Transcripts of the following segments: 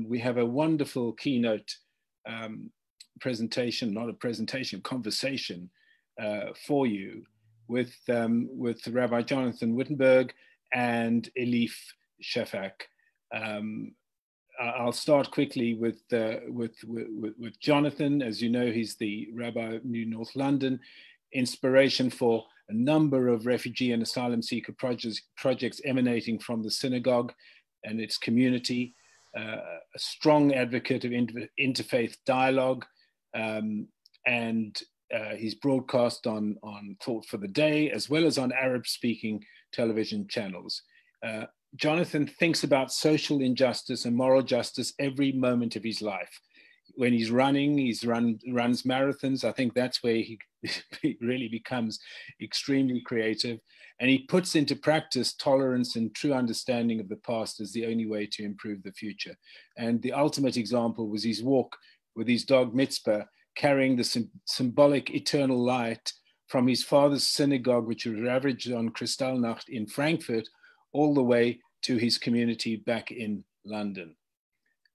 we have a wonderful keynote presentation, not a presentation, conversation for you with Rabbi Jonathan Wittenberg and Elif Shafak. I'll start quickly with Jonathan. As you know, he's the Rabbi of New North London, inspiration for a number of refugee and asylum seeker projects emanating from the synagogue and its community, a strong advocate of interfaith dialogue, and he's broadcast on Thought for the Day, as well as on Arab-speaking television channels. Jonathan thinks about social injustice and moral justice every moment of his life. When he's running, runs marathons. I think that's where he really becomes extremely creative. And he puts into practice tolerance and true understanding of the past as the only way to improve the future. And the ultimate example was his walk with his dog Mitzpah, carrying the symbolic eternal light from his father's synagogue, which was ravaged on Kristallnacht in Frankfurt, all the way to his community back in London.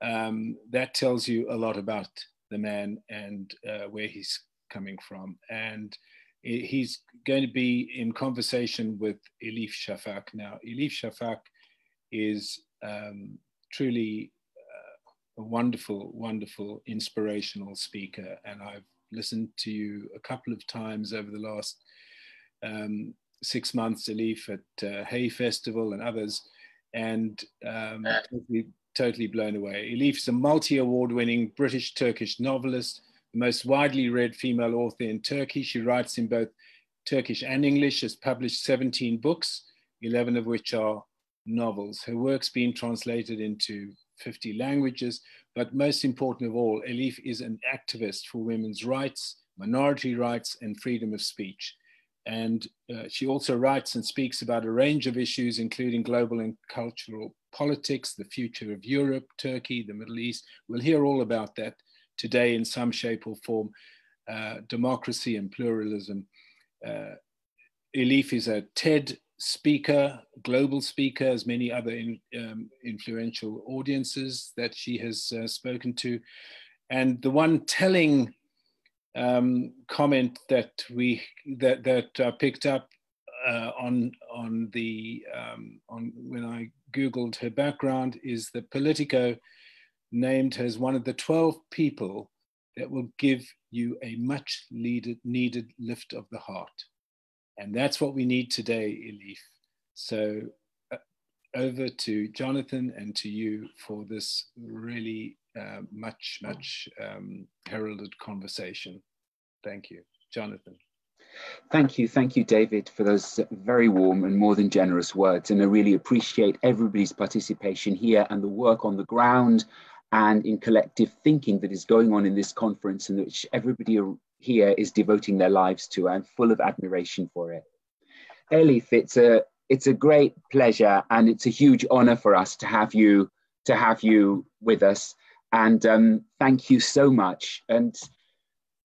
That tells you a lot about the man and where he's coming from. And he's going to be in conversation with Elif Shafak. Now, Elif Shafak is truly a wonderful, wonderful, inspirational speaker. And I've listened to you a couple of times over the last 6 months, Elif, at Hay Festival and others, and totally blown away. Elif is a multi-award winning British-Turkish novelist, the most widely read female author in Turkey. She writes in both Turkish and English, has published 17 books, 11 of which are novels. Her work's been translated into 50 languages, but most important of all, Elif is an activist for women's rights, minority rights, and freedom of speech. And she also writes and speaks about a range of issues, including global and cultural politics, the future of Europe, Turkey, the Middle East. We'll hear all about that today in some shape or form, democracy and pluralism. Elif is a TED speaker, global speaker, as many other influential audiences that she has spoken to. And the one telling comment that I picked up on when I Googled her background is that Politico named her as one of the 12 people that will give you a much needed lift of the heart. And that's what we need today, Elif. So over to Jonathan and to you for this really much heralded conversation. Thank you, Jonathan. Thank you, David, for those very warm and more than generous words. And I really appreciate everybody's participation here and the work on the ground and in collective thinking that is going on in this conference, and which everybody here is devoting their lives to. I'm full of admiration for it. Elif, it's a great pleasure, and it's a huge honor for us to have you with us. And thank you so much. And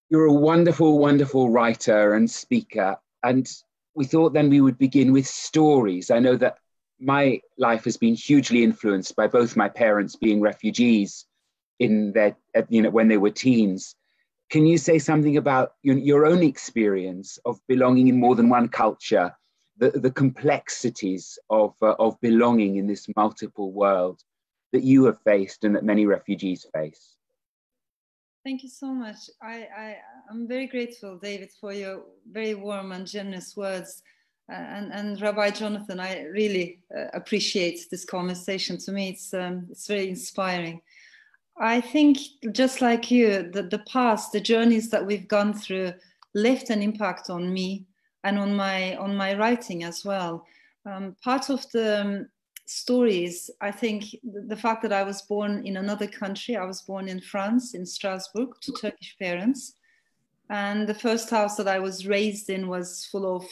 you're a wonderful, wonderful writer and speaker. And we thought then we would begin with stories. I know that my life has been hugely influenced by both my parents being refugees in their, when they were teens. Can you say something about your own experience of belonging in more than one culture, the complexities of belonging in this multiple world that you have faced and that many refugees face? Thank you so much. I'm very grateful, David, for your very warm and generous words. And Rabbi Jonathan, I really appreciate this conversation. To me, it's very inspiring. I think, just like you, the past, the journeys that we've gone through left an impact on me and on my writing as well. Part of the stories, I think the fact that I was born in another country, I was born in France, in Strasbourg, to Turkish parents. And the first house that I was raised in was full of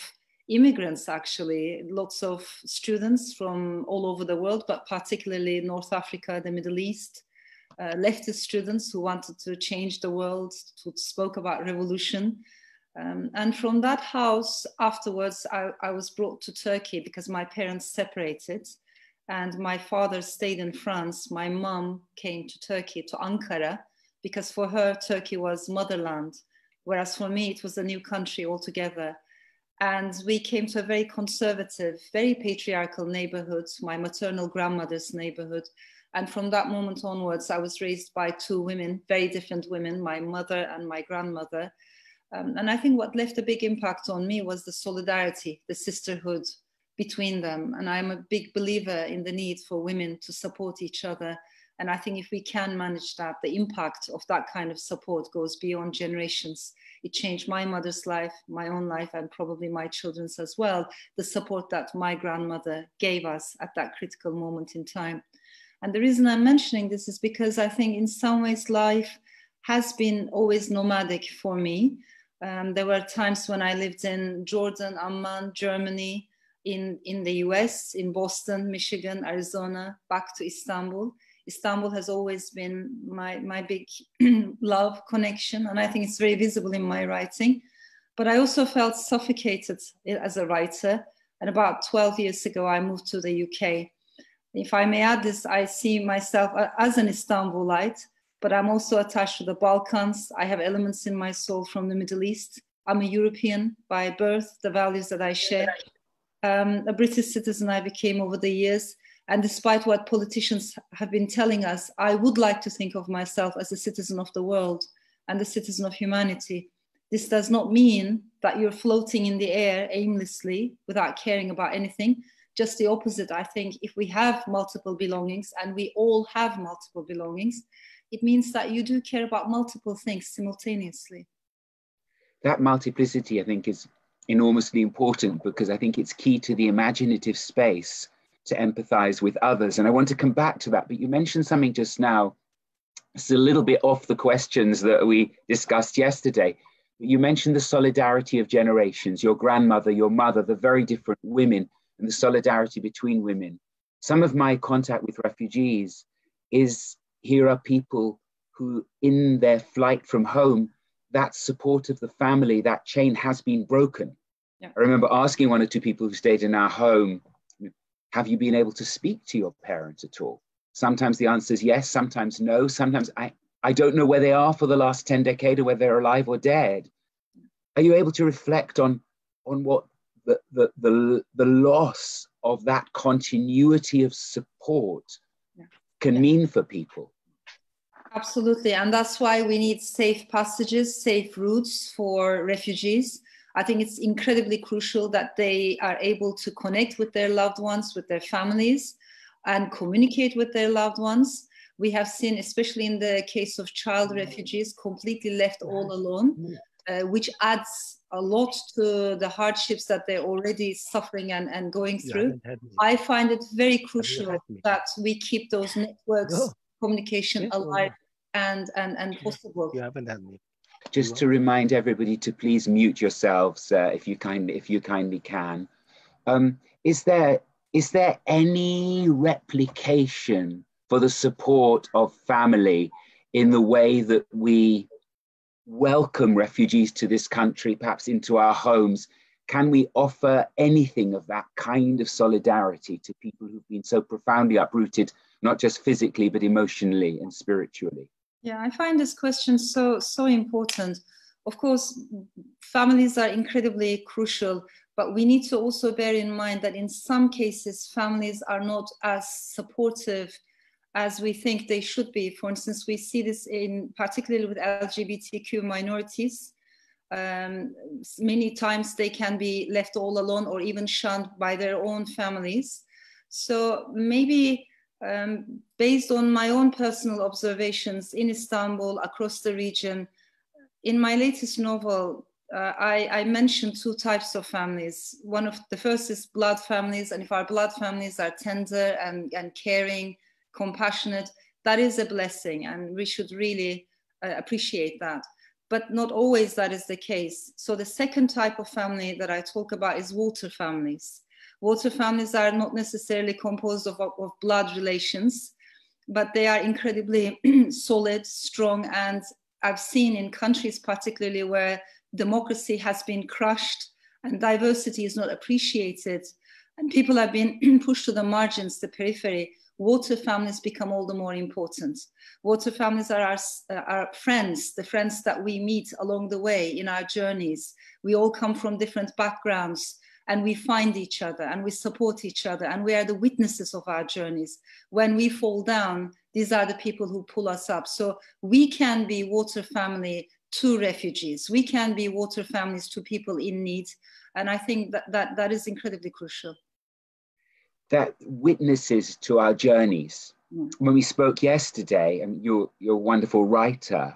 immigrants, actually, lots of students from all over the world, but particularly North Africa, the Middle East, leftist students who wanted to change the world, who spoke about revolution. And from that house, afterwards, I was brought to Turkey because my parents separated. and my father stayed in France, my mom came to Turkey, to Ankara, because for her, Turkey was motherland, whereas for me, it was a new country altogether. And we came to a very conservative, very patriarchal neighborhood, my maternal grandmother's neighborhood. And from that moment onwards, I was raised by two women, very different women, my mother and my grandmother. And I think what left a big impact on me was the solidarity, the sisterhood between them. And I'm a big believer in the need for women to support each other. And I think if we can manage that, the impact of that kind of support goes beyond generations. It changed my mother's life, my own life, and probably my children's as well. The support that my grandmother gave us at that critical moment in time. And the reason I'm mentioning this is because I think in some ways life has been always nomadic for me. There were times when I lived in Jordan, Amman, Germany, in the US, in Boston, Michigan, Arizona, back to Istanbul. Istanbul has always been my big love connection, and I think it's very visible in my writing. But I also felt suffocated as a writer, and about 12 years ago, I moved to the UK. If I may add this, I see myself as an Istanbulite, but I'm also attached to the Balkans. I have elements in my soul from the Middle East. I'm a European by birth, the values that I share. A British citizen I became over the years. And despite what politicians have been telling us, I would like to think of myself as a citizen of the world and a citizen of humanity. This does not mean that you're floating in the air aimlessly without caring about anything. Just the opposite, I think. If we have multiple belongings, and we all have multiple belongings, it means that you do care about multiple things simultaneously. That multiplicity, I think, is enormously important, because I think it's key to the imaginative space to empathize with others. And I want to come back to that, but you mentioned something just now. It's a little bit off the questions that we discussed yesterday. You mentioned the solidarity of generations, your grandmother, your mother, the very different women, and the solidarity between women. Some of my contact with refugees is, here are people who, in their flight from home, that support of the family, that chain has been broken. Yeah. I remember asking one or two people who stayed in our home, have you been able to speak to your parents at all? Sometimes the answer is yes, sometimes no. Sometimes I don't know where they are for the last 10 decades, or whether they're alive or dead. Are you able to reflect on what the loss of that continuity of support can mean for people? Absolutely, and that's why we need safe passages, safe routes for refugees. I think it's incredibly crucial that they are able to connect with their loved ones, with their families, and communicate with their loved ones. We have seen, especially in the case of child refugees, completely left all alone, which adds a lot to the hardships that they're already suffering and going through. I find it very crucial that we keep those networks, communication alive and possible. You haven't had me. Just to remind everybody to please mute yourselves if you kindly can. Is there any replication for the support of family in the way that we welcome refugees to this country, perhaps into our homes? Can we offer anything of that kind of solidarity to people who've been so profoundly uprooted, not just physically, but emotionally and spiritually? Yeah, I find this question so important. Of course, families are incredibly crucial, but we need to also bear in mind that in some cases, families are not as supportive as we think they should be. For instance, we see this particularly with LGBTQ minorities. Many times they can be left all alone or even shunned by their own families. So maybe based on my own personal observations in Istanbul, across the region, in my latest novel, I mentioned two types of families. One of the first is blood families, and if our blood families are tender and caring, compassionate, that is a blessing, and we should really appreciate that. But not always that is the case. So the second type of family that I talk about is water families. Water families are not necessarily composed of blood relations, but they are incredibly solid, strong, and I've seen in countries particularly where democracy has been crushed and diversity is not appreciated, and people have been pushed to the margins, the periphery, water families become all the more important. Water families are our friends, the friends that we meet along the way in our journeys. We all come from different backgrounds, and we find each other and we support each other, and we are the witnesses of our journeys. When we fall down, these are the people who pull us up. So we can be water family to refugees. We can be water families to people in need. And I think that is incredibly crucial. That witnesses to our journeys. When we spoke yesterday, and you're a wonderful writer,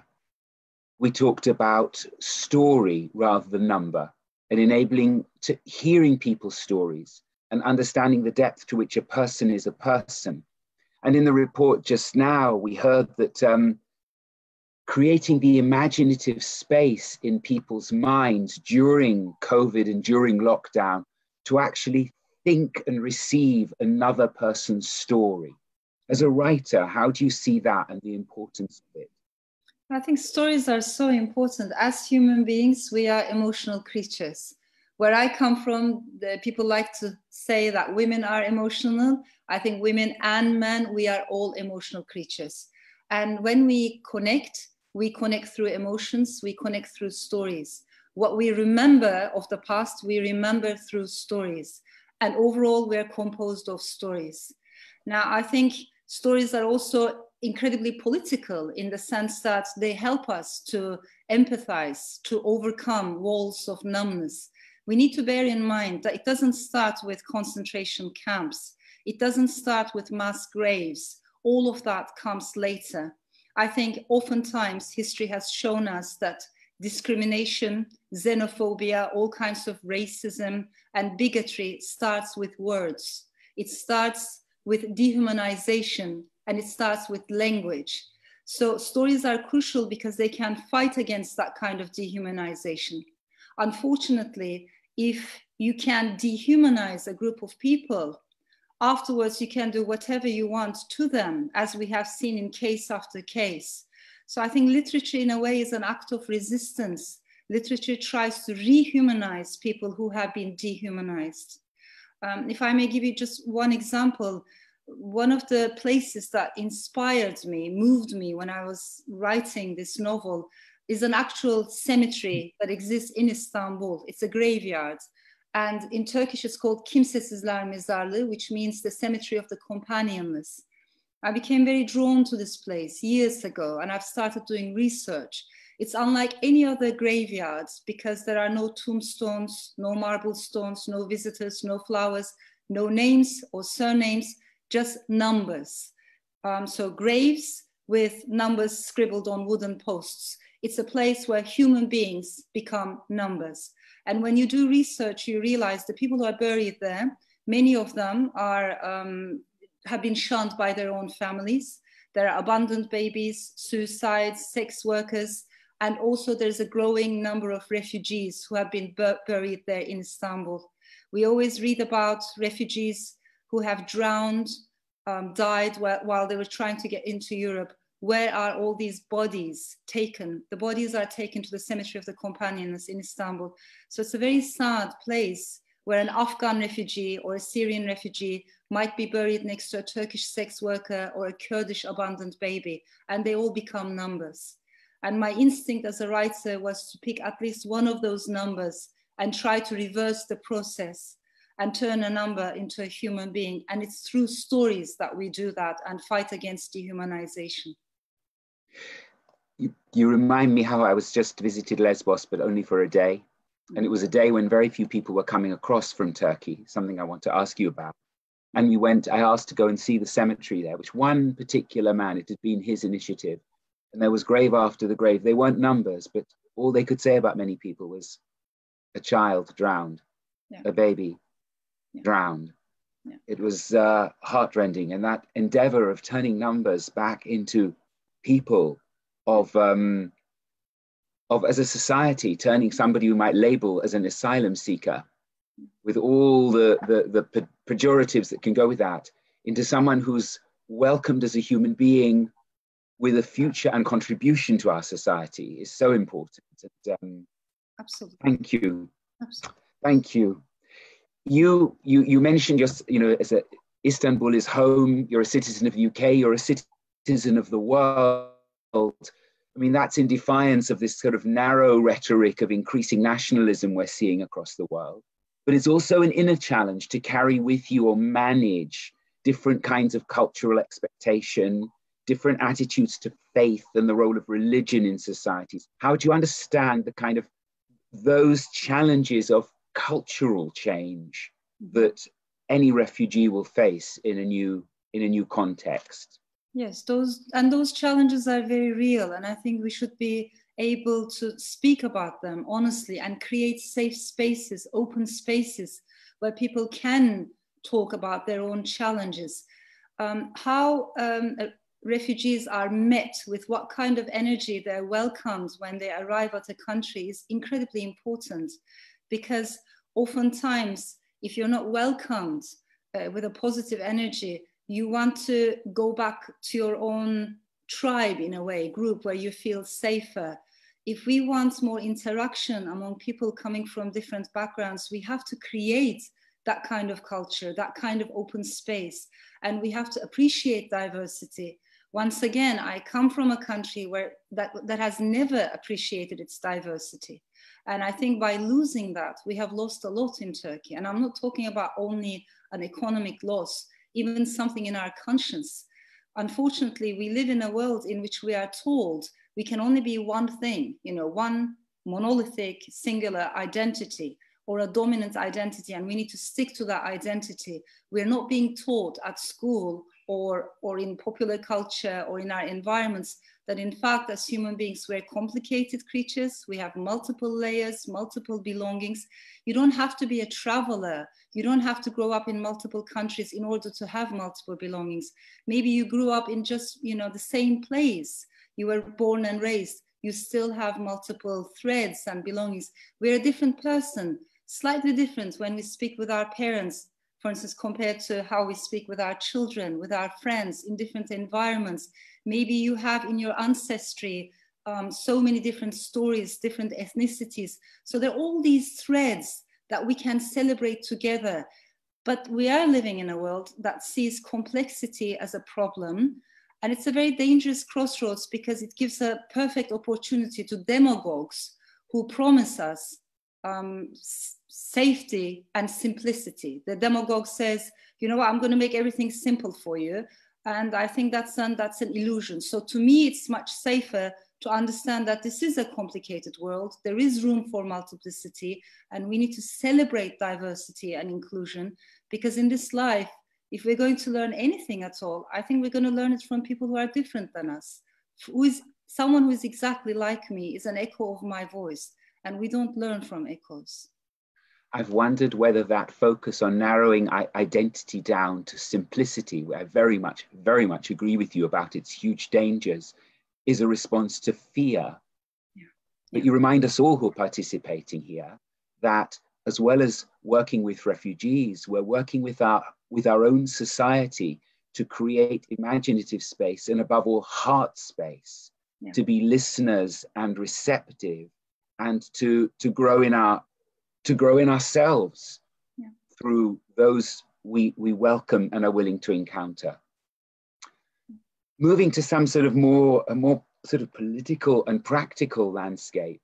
we talked about story rather than number, and enabling to hearing people's stories and understanding the depth to which a person is a person. And in the report just now, we heard that creating the imaginative space in people's minds during COVID and during lockdown to actually think and receive another person's story. As a writer, how do you see that and the importance of it? I think stories are so important. As human beings, we are emotional creatures. Where I come from, people like to say that women are emotional. I think women and men, we are all emotional creatures. And when we connect through emotions, we connect through stories. What we remember of the past, we remember through stories. And overall, we're composed of stories. Now, I think stories are also incredibly political in the sense that they help us to empathize, to overcome walls of numbness. We need to bear in mind that it doesn't start with concentration camps. It doesn't start with mass graves. All of that comes later. I think oftentimes history has shown us that discrimination, xenophobia, all kinds of racism and bigotry starts with words. It starts with dehumanization, and it starts with language. So stories are crucial because they can fight against that kind of dehumanization. Unfortunately, if you can dehumanize a group of people, afterwards you can do whatever you want to them, as we have seen in case after case. So I think literature in a way is an act of resistance. Literature tries to rehumanize people who have been dehumanized. If I may give you just one example, one of the places that inspired me, moved me when I was writing this novel is an actual cemetery that exists in Istanbul. It's a graveyard. And in Turkish, it's called Kimsesizler Mezarlığı, which means the cemetery of the companionless. I became very drawn to this place years ago, and I've started doing research. It's unlike any other graveyards because there are no tombstones, no marble stones, no visitors, no flowers, no names or surnames, just numbers. So graves with numbers scribbled on wooden posts. It's a place where human beings become numbers. And when you do research, you realize the people who are buried there, many of them are, have been shunned by their own families. There are abandoned babies, suicides, sex workers, and also there's a growing number of refugees who have been buried there in Istanbul. We always read about refugees who have drowned, died while they were trying to get into Europe. Where are all these bodies taken? The bodies are taken to the cemetery of the companionless in Istanbul. So it's a very sad place where an Afghan refugee or a Syrian refugee might be buried next to a Turkish sex worker or a Kurdish abandoned baby, and they all become numbers. And my instinct as a writer was to pick at least one of those numbers and try to reverse the process and turn a number into a human being. And it's through stories that we do that and fight against dehumanization. You remind me how I was just visited Lesbos, but only for a day. And it was a day when very few people were coming across from Turkey, something I want to ask you about. And we went, I asked to go and see the cemetery there, which one particular man, it had been his initiative. And there was grave after the grave. They weren't numbers, but all they could say about many people was a child drowned, a baby drowned. Yeah. It was heartrending. And that endeavor of turning numbers back into people of as a society, turning somebody who might label as an asylum seeker with all the pejoratives that can go with that into someone who's welcomed as a human being with a future and contribution to our society is so important. And, absolutely. Thank you. Absolutely. Thank you. You mentioned just, as Istanbul is home, you're a citizen of the UK, you're a citizen of the world. I mean, that's in defiance of this sort of narrow rhetoric of increasing nationalism we're seeing across the world. But it's also an inner challenge to carry with you or manage different kinds of cultural expectation, different attitudes to faith and the role of religion in societies. How do you understand the kind of those challenges of cultural change that any refugee will face in a new context? Yes, those challenges are very real, and I think we should be able to speak about them honestly and create safe spaces, open spaces where people can talk about their own challenges. How refugees are met, with what kind of energy they're welcomed when they arrive at a country, is incredibly important, because oftentimes if you're not welcomed with a positive energy, you want to go back to your own tribe, in a way, group where you feel safer. If we want more interaction among people coming from different backgrounds, we have to create that kind of culture, that kind of open space, and we have to appreciate diversity. Once again, I come from a country where that has never appreciated its diversity. And I think by losing that, we have lost a lot in Turkey. And I'm not talking about only an economic loss, even something in our conscience. Unfortunately, we live in a world in which we are told we can only be one thing, one monolithic, singular identity or a dominant identity, and we need to stick to that identity. We're not being taught at school or in popular culture or in our environments that in fact, as human beings, we're complicated creatures. We have multiple layers, multiple belongings. You don't have to be a traveler. You don't have to grow up in multiple countries in order to have multiple belongings. Maybe you grew up in just, the same place. You were born and raised. You still have multiple threads and belongings. We're a different person, slightly different when we speak with our parents, for instance, compared to how we speak with our children, with our friends in different environments. Maybe you have in your ancestry so many different stories, different ethnicities. So there are all these threads that we can celebrate together. But we are living in a world that sees complexity as a problem. And it's a very dangerous crossroads, because it gives a perfect opportunity to demagogues who promise us safety and simplicity. The demagogue says, I'm going to make everything simple for you. And I think that's an illusion. So to me, it's much safer to understand that this is a complicated world. There is room for multiplicity, and we need to celebrate diversity and inclusion, because in this life, if we're going to learn anything at all, I think we're going to learn it from people who are different than us. Someone who is exactly like me is an echo of my voice, and we don't learn from echoes. I've wondered whether that focus on narrowing identity down to simplicity, where I very much agree with you about its huge dangers, is a response to fear. Yeah. But you remind us all who are participating here that as well as working with refugees, we're working with our own society to create imaginative space, and above all, heart space, to be listeners and receptive, and to grow in ourselves through those we welcome and are willing to encounter. Moving to some sort of a more sort of political and practical landscape,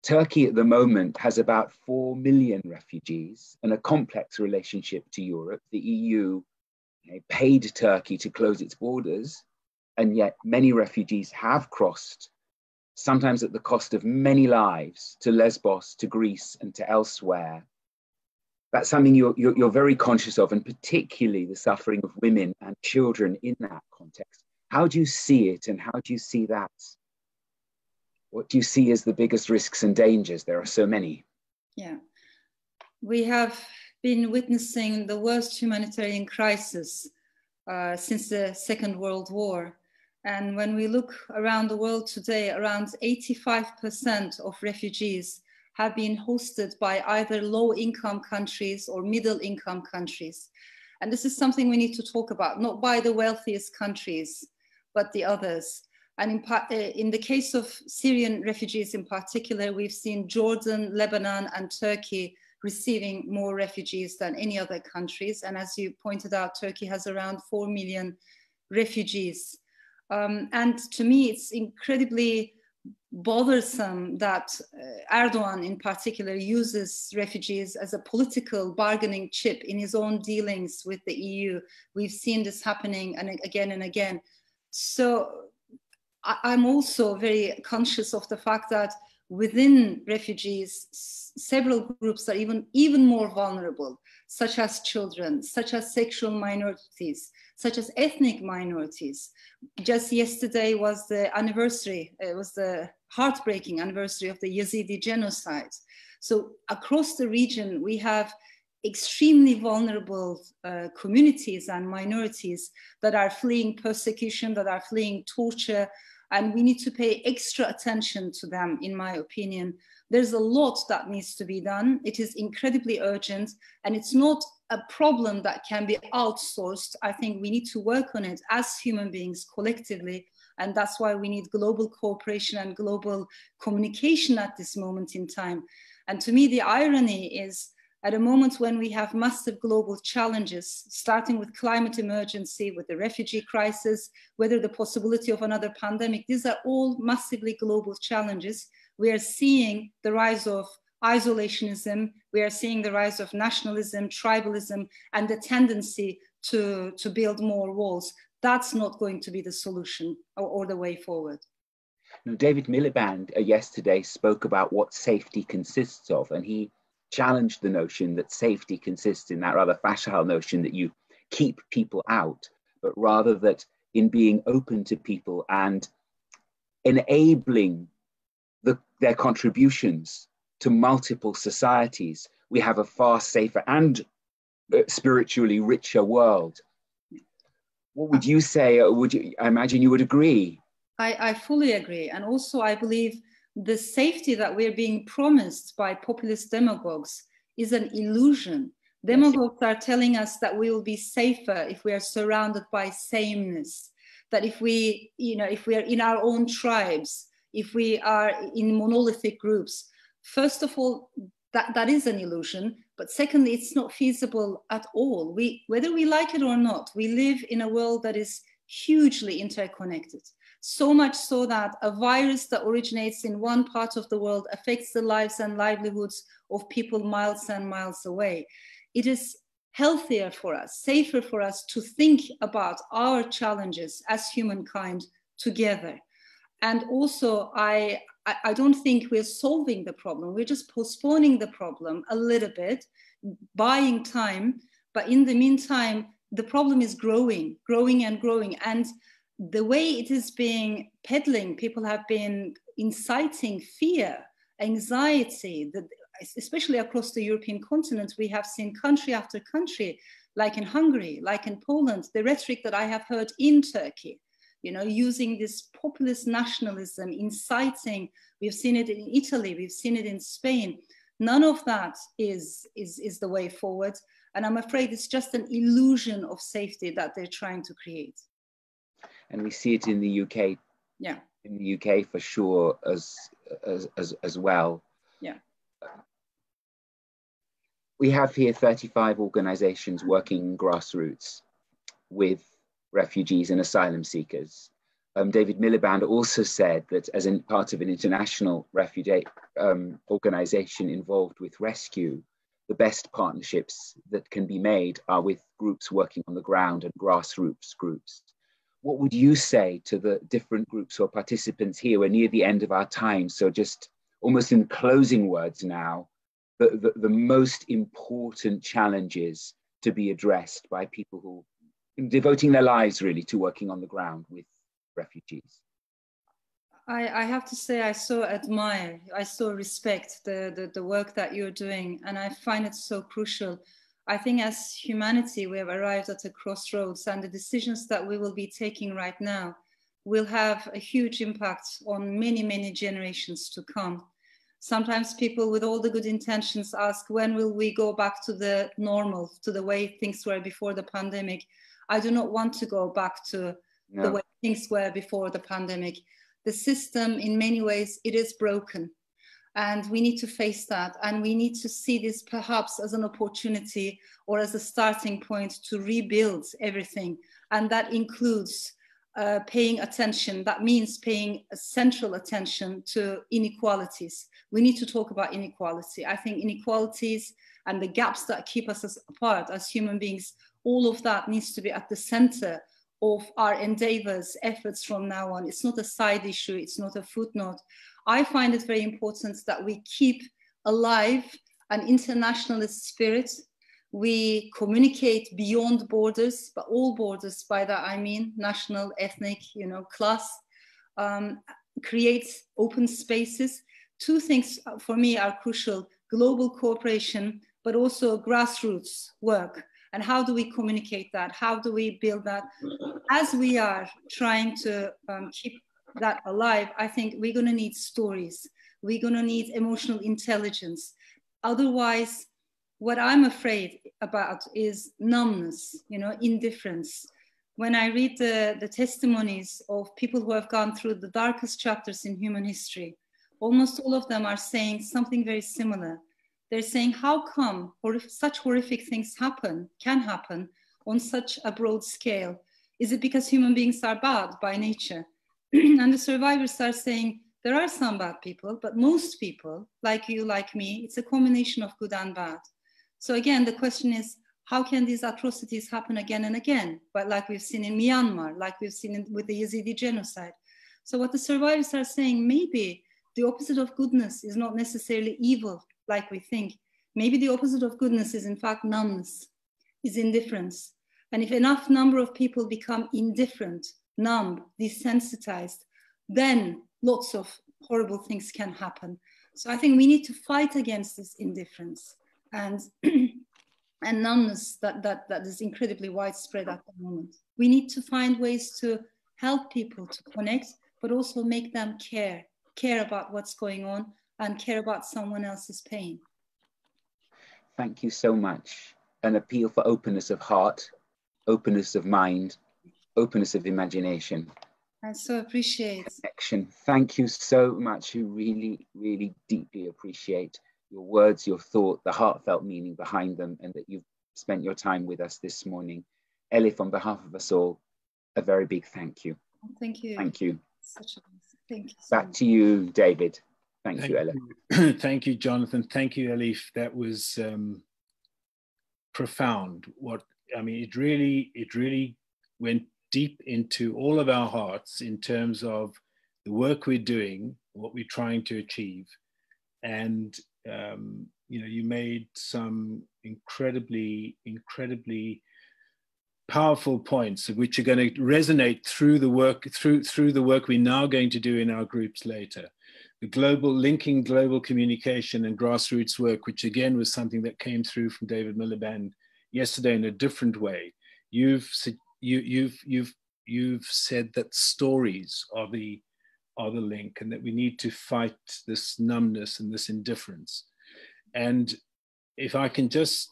Turkey at the moment has about 4 million refugees and a complex relationship to Europe. The EU paid Turkey to close its borders, and yet many refugees have crossed, sometimes at the cost of many lives, to Lesbos, to Greece, and to elsewhere. That's something you're very conscious of, and particularly the suffering of women and children in that context. How do you see it, and how do you see that? What do you see as the biggest risks and dangers? There are so many. Yeah, we have been witnessing the worst humanitarian crisis since the Second World War. And when we look around the world today, around 85% of refugees have been hosted by either low-income countries or middle-income countries. And this is something we need to talk about, not by the wealthiest countries, but the others. And in the case of Syrian refugees in particular, we've seen Jordan, Lebanon, and Turkey receiving more refugees than any other countries. And as you pointed out, Turkey has around 4 million refugees. And to me, it's incredibly bothersome that Erdogan in particular uses refugees as a political bargaining chip in his own dealings with the EU. We've seen this happening and again. So I'm also very conscious of the fact that within refugees, several groups are even more vulnerable, such as children, such as sexual minorities, such as ethnic minorities. Just yesterday was the anniversary, it was the heartbreaking anniversary of the Yazidi genocide. So across the region, we have extremely vulnerable communities and minorities that are fleeing persecution, that are fleeing torture, and we need to pay extra attention to them, in my opinion. There's a lot that needs to be done. It is incredibly urgent, and it's not a problem that can be outsourced. I think we need to work on it as human beings collectively, and that's why we need global cooperation and global communication at this moment in time. And to me, the irony is, at a moment when we have massive global challenges, starting with climate emergency, with the refugee crisis, whether the possibility of another pandemic, these are all massively global challenges. We are seeing the rise of isolationism, we are seeing the rise of nationalism, tribalism, and the tendency to build more walls. That's not going to be the solution or the way forward. Now, David Miliband yesterday spoke about what safety consists of, and he challenged the notion that safety consists in that rather facile notion that you keep people out, but rather that in being open to people and enabling their contributions to multiple societies, we have a far safer and spiritually richer world. What would you say? I imagine you would agree. I fully agree. And also I believe the safety that we're being promised by populist demagogues is an illusion. Demagogues are telling us that we will be safer if we are surrounded by sameness, that if we are in our own tribes, if we are in monolithic groups. First of all, that is an illusion. But secondly, it's not feasible at all. Whether we like it or not, we live in a world that is hugely interconnected. So much so that a virus that originates in one part of the world affects the lives and livelihoods of people miles and miles away. It is healthier for us, safer for us to think about our challenges as humankind together. And also, I don't think we're solving the problem. We're just postponing the problem a little bit, buying time. But in the meantime, the problem is growing and growing. And the way it is being peddling, people have been inciting fear, anxiety, especially across the European continent. We have seen country after country, like in Hungary, like in Poland, the rhetoric that I have heard in Turkey, using this populist nationalism, inciting. We've seen it in Italy, we've seen it in Spain. None of that is the way forward. And I'm afraid it's just an illusion of safety that they're trying to create. And we see it in the UK. Yeah. In the UK for sure as well. Yeah. We have here 35 organizations working grassroots with refugees and asylum seekers. David Miliband also said that as part of an international refugee organization involved with rescue, the best partnerships that can be made are with groups working on the ground and grassroots groups. What would you say to the different groups or participants here? We're near the end of our time, so just almost in closing words now, the most important challenges to be addressed by people who are devoting their lives really to working on the ground with refugees. I have to say I so admire, I so respect the work that you're doing, and I find it so crucial. I think as humanity, we have arrived at a crossroads, and the decisions that we will be taking right now will have a huge impact on many, many generations to come. Sometimes people with all the good intentions ask, when will we go back to the normal, to the way things were before the pandemic? I do not want to go back to the way things were before the pandemic. The system, in many ways, it is broken. And we need to face that. And we need to see this perhaps as an opportunity or as a starting point to rebuild everything. And that includes paying attention. That means paying a central attention to inequalities. We need to talk about inequality. I think inequalities and the gaps that keep us apart as human beings, all of that needs to be at the center of our endeavors, efforts from now on. It's not a side issue. It's not a footnote. I find it very important that we keep alive an internationalist spirit. We communicate beyond borders, but all borders, by that I mean national, ethnic, class, create open spaces. Two things for me are crucial: global cooperation, but also grassroots work. And how do we communicate that? How do we build that? As we are trying to keep that alive, I think we're going to need stories. We're going to need emotional intelligence. Otherwise, what I'm afraid about is numbness, indifference. When I read the testimonies of people who have gone through the darkest chapters in human history, almost all of them are saying something very similar. They're saying, how come such horrific things can happen on such a broad scale? Is it because human beings are bad by nature? And the survivors are saying, there are some bad people, but most people, like you, like me, it's a combination of good and bad. So again, the question is, how can these atrocities happen again and again? But like we've seen in Myanmar, like we've seen with the Yazidi genocide. So what the survivors are saying, maybe the opposite of goodness is not necessarily evil, like we think. Maybe the opposite of goodness is in fact numbness, is indifference. And if enough number of people become indifferent, numb, desensitized, then lots of horrible things can happen. So I think we need to fight against this indifference and numbness that is incredibly widespread at the moment. We need to find ways to help people to connect, but also make them care about what's going on and care about someone else's pain. Thank you so much. An appeal for openness of heart, openness of mind, openness of imagination. I so appreciate. Connection. Thank you so much. We really, really deeply appreciate your words, your thought, the heartfelt meaning behind them, and that you've spent your time with us this morning. Elif, on behalf of us all, a very big thank you. Thank you. Thank you. Such a thank you. So Back to you, David. Thank you, Elif. Thank you, Jonathan. Thank you, Elif. That was profound. It really went deep into all of our hearts in terms of the work we're doing, what we're trying to achieve. And, you made some incredibly powerful points which are going to resonate through the work, through the work we're now going to do in our groups later. The linking global communication and grassroots work, which again was something that came through from David Miliband yesterday in a different way. You've said that stories are the link, and that we need to fight this numbness and this indifference. And if I can just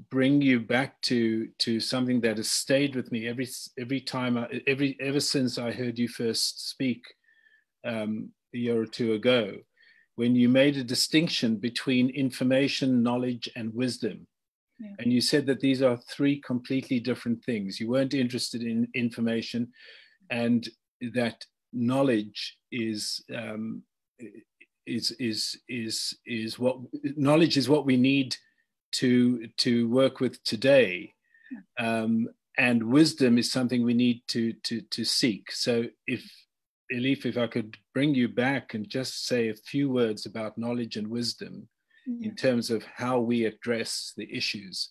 bring you back to something that has stayed with me every time, ever since I heard you first speak a year or two ago, when you made a distinction between information, knowledge, and wisdom. Yeah. And you said that these are three completely different things. You weren't interested in information, and that knowledge is what we need to work with today, and wisdom is something we need to seek. So Elif, if I could bring you back and just say a few words about knowledge and wisdom, in terms of how we address the issues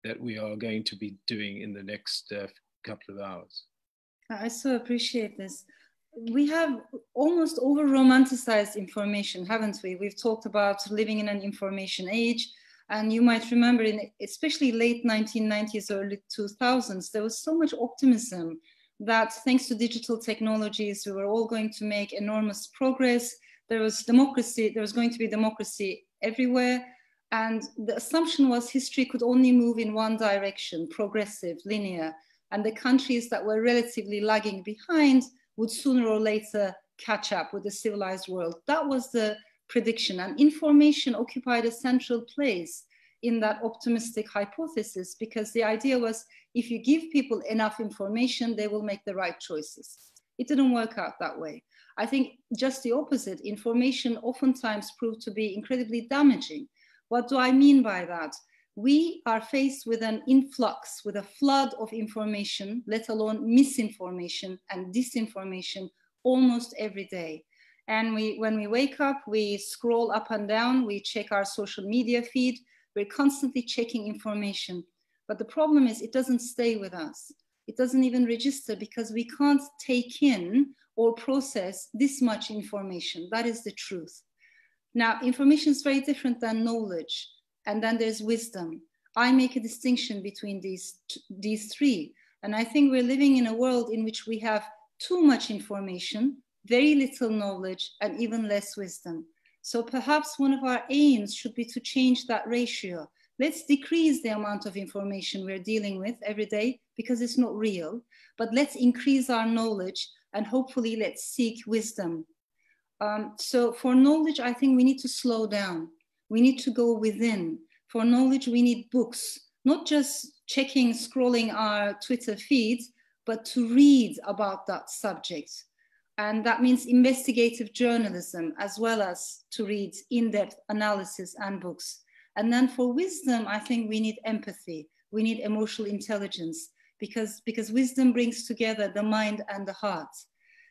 that we are going to be doing in the next couple of hours. I so appreciate this. We have almost over-romanticized information, haven't we? We've talked about living in an information age, and you might remember in especially late 1990s, early 2000s, there was so much optimism that thanks to digital technologies, we were all going to make enormous progress. There was democracy, there was going to be democracy everywhere. And the assumption was history could only move in one direction, progressive, linear. And the countries that were relatively lagging behind would sooner or later catch up with the civilized world. That was the prediction, and information occupied a central place in that optimistic hypothesis, because the idea was if you give people enough information, they will make the right choices. It didn't work out that way. I think just the opposite. Information oftentimes proved to be incredibly damaging. What do I mean by that? We are faced with an influx, with a flood of information, let alone misinformation and disinformation almost every day. And when we wake up, we scroll up and down, we check our social media feed, we're constantly checking information. But the problem is it doesn't stay with us. It doesn't even register because we can't take in or process this much information. That is the truth. Now, information is very different than knowledge. And then there's wisdom. I make a distinction between these three. And I think we're living in a world in which we have too much information, very little knowledge, and even less wisdom. So perhaps one of our aims should be to change that ratio. Let's decrease the amount of information we're dealing with every day because it's not real, but let's increase our knowledge and hopefully let's seek wisdom. So for knowledge, I think we need to slow down. We need to go within. For knowledge, we need books, not just checking, scrolling our Twitter feeds, but to read about that subject. And that means investigative journalism, as well as to read in-depth analysis and books. And then for wisdom, I think we need empathy. We need emotional intelligence because wisdom brings together the mind and the heart.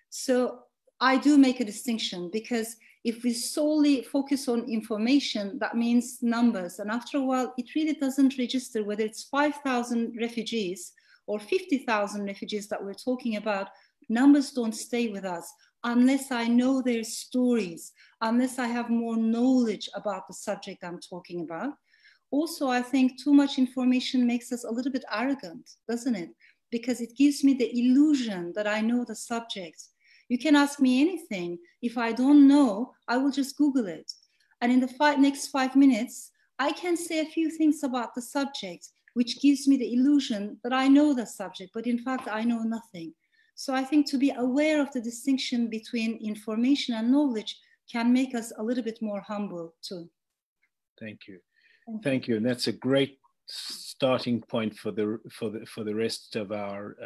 So I do make a distinction because if we solely focus on information, that means numbers. And after a while, it really doesn't register whether it's 5,000 refugees or 50,000 refugees that we're talking about. Numbers don't stay with us unless I know their stories, unless I have more knowledge about the subject I'm talking about. Also, I think too much information makes us a little bit arrogant, doesn't it? Because it gives me the illusion that I know the subject. You can ask me anything. If I don't know, I will just Google it. And in the next 5 minutes, I can say a few things about the subject, which gives me the illusion that I know the subject, but in fact, I know nothing. So I think to be aware of the distinction between information and knowledge can make us a little bit more humble too. Thank you. Thank you. And that's a great starting point for the rest of our